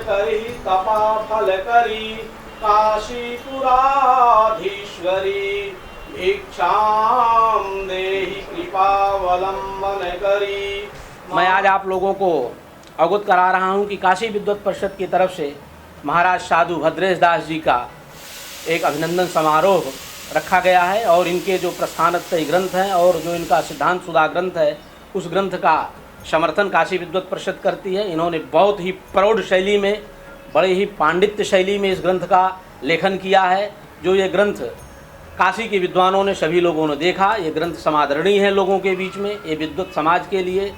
करी तपा फल करी काशीपुराधीश्वरी भिक्षाम देहि कृपावलंबन करी। मैं आज आप लोगों को अवगत करा रहा हूँ कि काशी विद्वत परिषद की तरफ से महाराज साधु भद्रेश दास जी का एक अभिनंदन समारोह रखा गया है और इनके जो प्रस्थानत्रयी ग्रंथ हैं और जो इनका सिद्धांत सुधा ग्रंथ है उस ग्रंथ का समर्थन काशी विद्वत परिषद करती है। इन्होंने बहुत ही प्रौढ़ शैली में, बड़े ही पांडित्य शैली में इस ग्रंथ का लेखन किया है। जो ये ग्रंथ काशी के विद्वानों ने, सभी लोगों ने देखा, ये ग्रंथ समादरणीय है लोगों के बीच में। ये विद्वत समाज के लिए,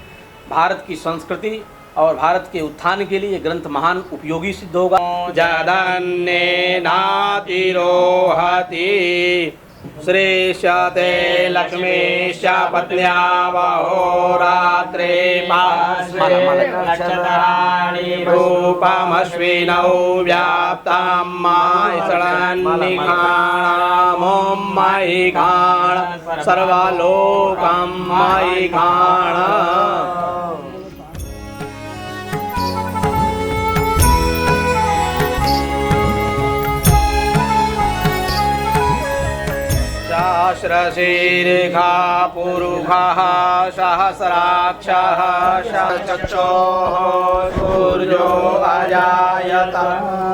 भारत की संस्कृति और भारत के उत्थान के लिए ग्रंथ महान उपयोगी सिद्ध होगा। जदन्ने नातिरोहति श्रेष्ठते लक्ष्मीश्च पत्न्या वहोरात्रे नक्षत्राणि रूपमश्विनौ व्याप्तां मायसळन्निखाणामों मयि खाण सर्वलोकं मयि खाण। सहस्रशीर्षा पुरुषः सहस्राक्षः सहस्रचक्षुः सूर्यो अजायत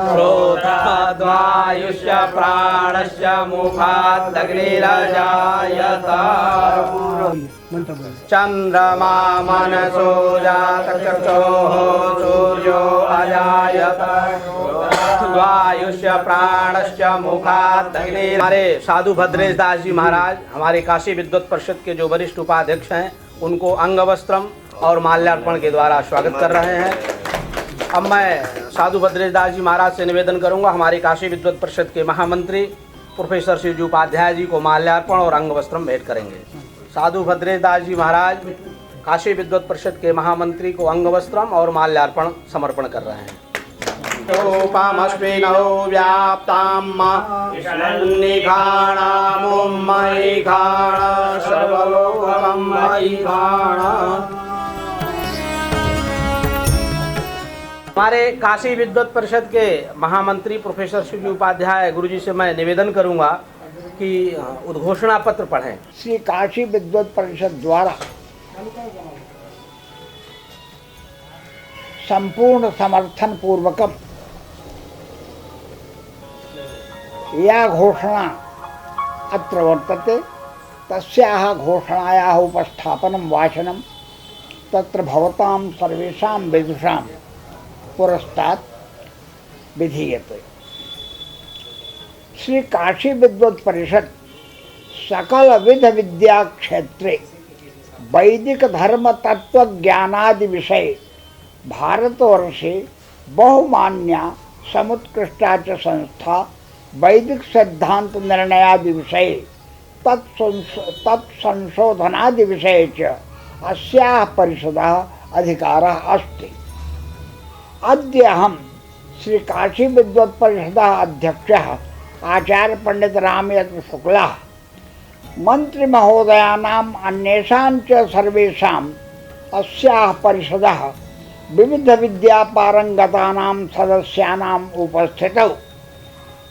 श्रोत्रद्वायुश्च प्राणश्च मुखादग्निरजायत चन्द्रमा मनसो जातचक्षुः सूर्यो अजायत वायुष्य प्राणश्च मुखात् अग्नि। हमारे साधु भद्रेश दास जी महाराज, हमारे काशी विद्वत परिषद के जो वरिष्ठ उपाध्यक्ष हैं, उनको अंग वस्त्रम और माल्यार्पण के द्वारा स्वागत कर रहे हैं। अब मैं साधु भद्रेश दास जी महाराज से निवेदन करूंगा, हमारे काशी विद्वत परिषद के महामंत्री प्रोफेसर शिवजी उपाध्याय जी को माल्यार्पण और अंग वस्त्रम भेंट करेंगे। साधु भद्रेश दास जी महाराज काशी विद्वत परिषद के महामंत्री को अंग वस्त्रम और माल्यार्पण समर्पण कर रहे हैं। रूपमश्विनौ व्याप्तां निखाणामों मयि खाण सर्वलोकं मयि खाण। हमारे काशी विद्वत परिषद के महामंत्री प्रोफेसर शिवजी उपाध्याय गुरुजी से मैं निवेदन करूंगा कि उद्घोषणा पत्र पढ़ें। श्री काशी विद्वत परिषद द्वारा संपूर्ण समर्थन पूर्वकम या घोषणा अत्र वर्तते। तस्याः घोषणायाः उपस्थापनं वाचनं तत्र भवतां सर्वेषां विदुषां पुरस्तात् विधीयते। श्री काशी विद्वत परिषद सकल विध विद्या क्षेत्रे वैदिक धर्म तत्व ज्ञानादि विषय भारतवर्षे बहुमान्या समुत्कृष्टा च संस्था वैदिक सिद्धांत निर्णयादि विषये तत्संशोधनादि विषये च अस्याः परिषदः अधिकारः अस्ति। अद्य अहं श्री काशी विद्वत परिषदः अध्यक्षः आचार्य पंडित रामयत्र शुक्लः मंत्री महोदयानाम् अन्येषां च सर्वेषाम् अस्याः परिषदः विविध विद्या पारंगतानां सदस्यानाम् उपस्थितौ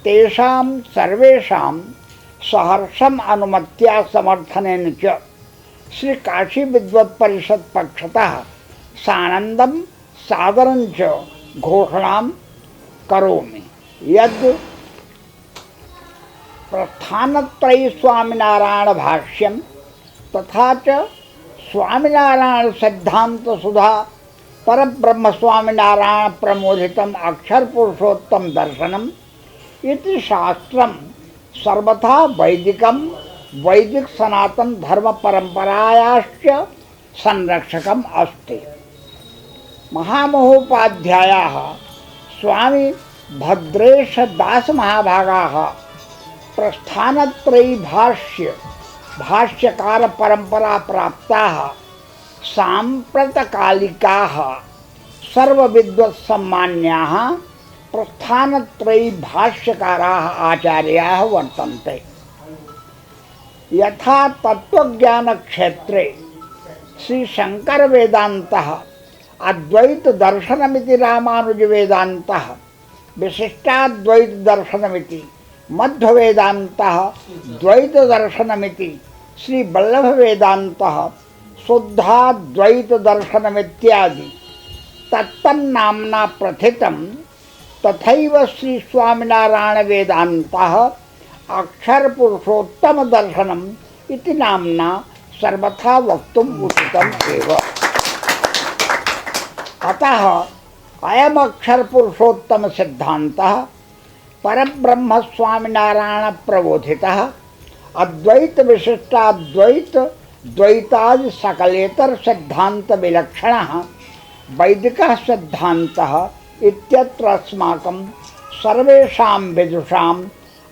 तेषां सर्वेषां सहर्षम् अनुमत्या समर्थनेन च श्री काशी विद्वत परिषद पक्षतः सानन्दं सादरं च घोषणां करोमि यद् प्रस्थानत्रयी स्वामिनारायण भाष्यं तथा च स्वामिनारायण सिद्धांत सुधा परब्रह्म स्वामिनारायण प्रमोदितम् अक्षर पुरुषोत्तम दर्शनम् इति शास्त्रं सर्वथा वैदिकं वैदिक सनातन धर्म परंपरायाश्च संरक्षकम् अस्ति। महामहोपाध्यायाः स्वामी भद्रेश दास महाभागाः प्रस्थानत्रयी भाष्यकार परंपरा प्राप्ताः साम्प्रतकालिकाः सर्वविद्वत् सम्मान्याः प्रस्थानत्रयी भाष्यकाराः आचार्याः वर्तन्ते। यथा तत्वज्ञान क्षेत्रे श्री शंकर वेदांतः अद्वैत दर्शनमिति रामानुज वेदान्तः, विशिष्टाद्वैत दर्शनमिति मध्व वेदान्तः, द्वैत दर्शनमिति श्री वल्लभ वेदान्तः, शुद्धाद्वैत दर्शनमित्यादि तत्तन्नाम्ना प्रथितं। तथैव श्री स्वामिनारायण वेदान्तः अक्षर पुरुषोत्तम दर्शनम इति नाम्ना सर्वथा वक्तुम उचितम एव। अतः अयम अक्षर पुरुषोत्तम सिद्धान्तः परब्रह्म स्वामिनारायण प्रबोधितः अद्वैत विशिष्टाद्वैत द्वैतादि सकलेतर सिद्धांत विलक्षणः वैदिकः सिद्धान्तः इत्यत्र अस्माकं सर्वेषां विदुषाम्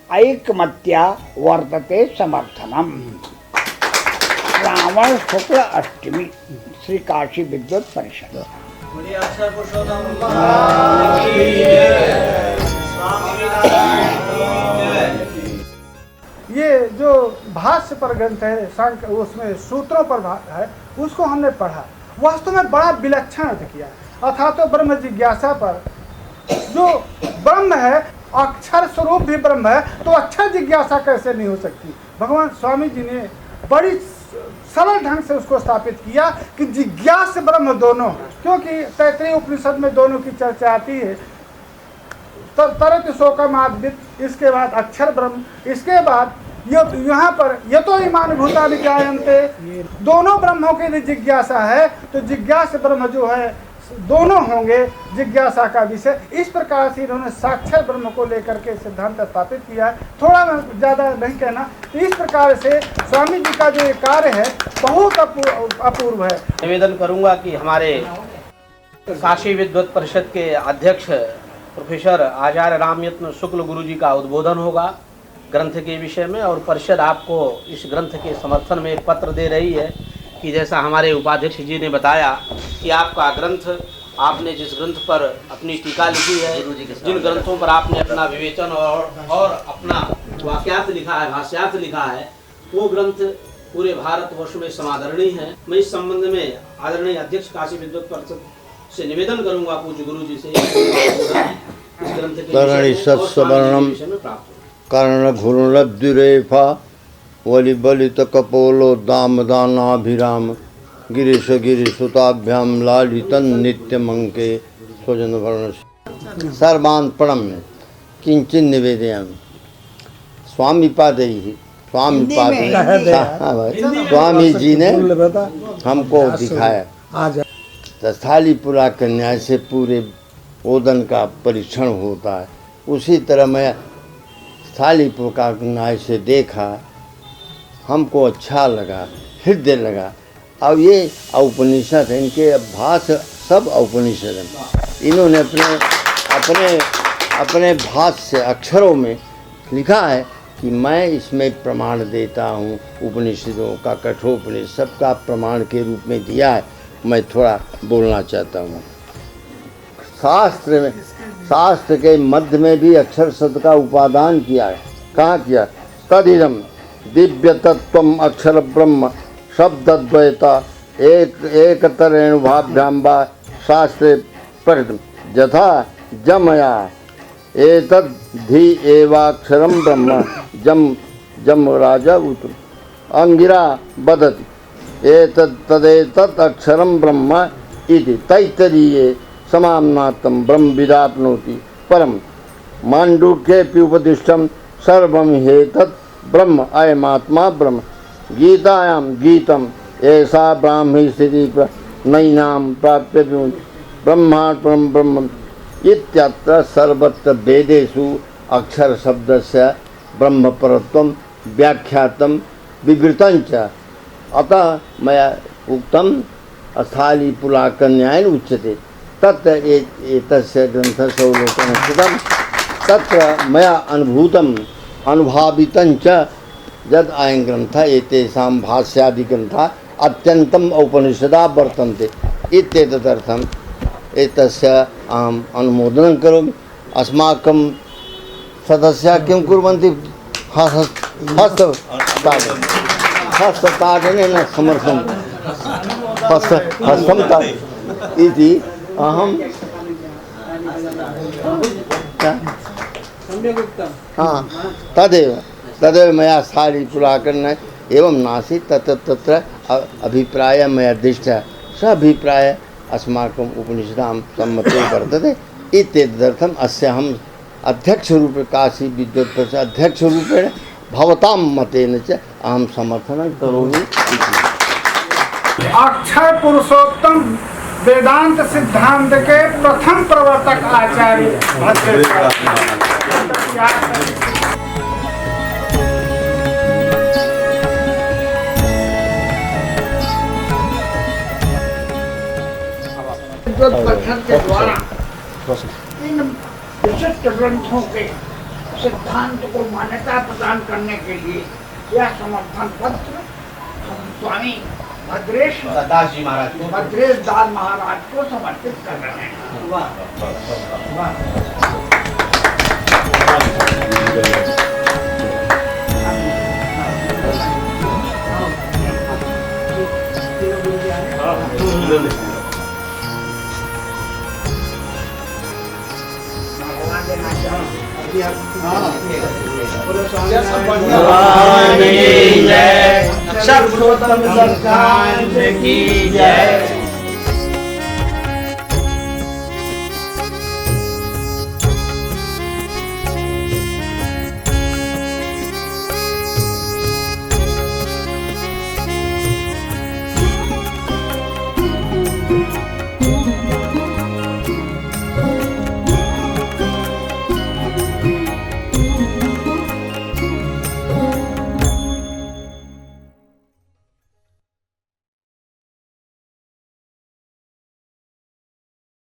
ऐकमत्या वर्तते समर्थनम्। श्रावण शुक्ल अष्टमी, श्री काशी विद्वत परिषद। ये जो भाष्य पर ग्रंथ है सांख्य, उसमें सूत्रों पर है, उसको हमने पढ़ा। वास्तव में बड़ा विलक्षण अर्थ किया। अर्थात तो ब्रह्म जिज्ञासा पर जो ब्रह्म है, अक्षर स्वरूप भी ब्रह्म है, तो अक्षर जिज्ञासा कैसे नहीं हो सकती। भगवान स्वामी जी ने बड़ी सरल ढंग से उसको स्थापित किया कि जिज्ञास ब्रह्म दोनों, क्योंकि तैत्तिरीय उपनिषद में दोनों की चर्चा आती है। तरत शोकमाद्वित, इसके बाद अक्षर ब्रह्म, इसके बाद यहाँ पर यतो इमान भूता विज्ञायन्ते, दोनों ब्रह्मों के लिए जिज्ञासा है। तो जिज्ञास ब्रह्म जो है दोनों होंगे जिज्ञासा का विषय। इस प्रकार से इन्होंने साक्षर ब्रह्म को लेकर के सिद्धांत स्थापित किया है। थोड़ा ज़्यादा नहीं कहना, तो इस प्रकार से स्वामी जी का जो ये कार्य है बहुत अपूर्व है। निवेदन करूंगा कि हमारे काशी विद्वत परिषद के अध्यक्ष प्रोफेसर आचार्य रामयत्न शुक्ल गुरु जी का उद्बोधन होगा ग्रंथ के विषय में, और परिषद आपको इस ग्रंथ के समर्थन में एक पत्र दे रही है कि जैसा हमारे उपाध्यक्ष जी ने बताया कि आपका ग्रंथ, आपने जिस ग्रंथ पर अपनी टीका लिखी है, जिन ग्रंथों पर आपने अपना विवेचन और अपना वाक्यार्थ लिखा है, भाष्यार्थ लिखा है, वो ग्रंथ पूरे भारतवर्ष में समादरणीय है। मैं इस संबंध में आदरणीय अध्यक्ष काशी विद्वत परिषद से निवेदन करूंगा पूज्य गुरु जी से इस ग्रंथ के कर्ण घुरुलब्धिरेफा वलि बलित कपोलो दाम दानाभिराम गिरीश गिरीशुताभ्याम लालितन नित्यमंके स्वजन वर्ण सर्वान् प्रणम्य किंचिन निवेदयामि। स्वामी जी ने हमको दिखाया स्थलीपुरा के न्याय से पूरे ओदन का परीक्षण होता है। उसी तरह मैं स्थलीपुर का न्याय से देखा, हमको अच्छा लगा, हृदय लगा। अब ये उपनिषद है, इनके भाष्य सब उपनिषद हैं। इन्होंने अपने भाष्य अक्षरों में लिखा है कि मैं इसमें प्रमाण देता हूँ। उपनिषदों का कठोपनिषद का प्रमाण के रूप में दिया है। मैं थोड़ा बोलना चाहता हूँ। शास्त्र के मध्य में भी अक्षर शब्द का उपादान किया है। कहाँ किया? तदिदम दिव्य तत्वम अक्षर ब्रह्म शब्दद्वैता एकतरेणुभाभ्याम वा शास्त्रे परितम यथा जमया एतद्धि एवाक्षरम ब्रह्म जम राजा उत अंगिरा वदति एतदेतत् अक्षरम ब्रह्म इति तैत्तरीये समाम्नातं ब्रह्म विदाप्नोति परम माण्डूक्येऽपि उपदिष्टं सर्वं ह्येतत् ब्रह्म अयमात्मा ब्रह्म गीतायां गीतम् ऐसा ब्राह्मी स्थिति नैनां प्राप्य ब्रह्मात्मं ब्रह्म इत्यत्र सर्वत्र वेदेषु अक्षर शब्दस्य ब्रह्मपरत्वं व्याख्यातं विवृतं च। अतः मया उक्तं स्थालीपुलाकन्यायेन उच्यते तत्र एतस्य ग्रन्थस्य अवलोकनं कृतं। तत्र मया अनुभूतम् अनुभावितं च यद् अयं ग्रन्थः एतेषां भाष्यादि ग्रन्थाः अत्यन्तम् औपनिषदा वर्तन्ते इत्येतदर्थम् एतस्य अहम् अनुमोदनं करोमि। अस्माकं सदस्याः किं कुर्वन्ति? हस्तताडनेन समर्थनं हस्तं इति अहम हाँ तदेव मया सारी पुराकरण एवं नासी तत्र अभिप्राय मया दृष्टः स अभिप्राय अस्माकम् उपनिषदां सम्मतो वर्तते इत्यर्थम् अस्य हम अध्यक्ष रूपे काशी विद्वत् परिषद अध्यक्ष रूपेण भवतां मतेन च अहं समर्थनं करोमि। अक्षर पुरुषोत्तम वेदांत सिद्धांत के प्रथम प्रवर्तक आचार्य परिषद के द्वारा इन विशिष्ट ग्रंथों के सिद्धांत को मान्यता प्रदान करने के लिए यह समर्थन पत्र हम स्वामी भद्रेश दास जी महाराज को समर्पित कर रहे हैं। भगवान की जय, अक्षर पुरुषोत्तम सरकार की जय।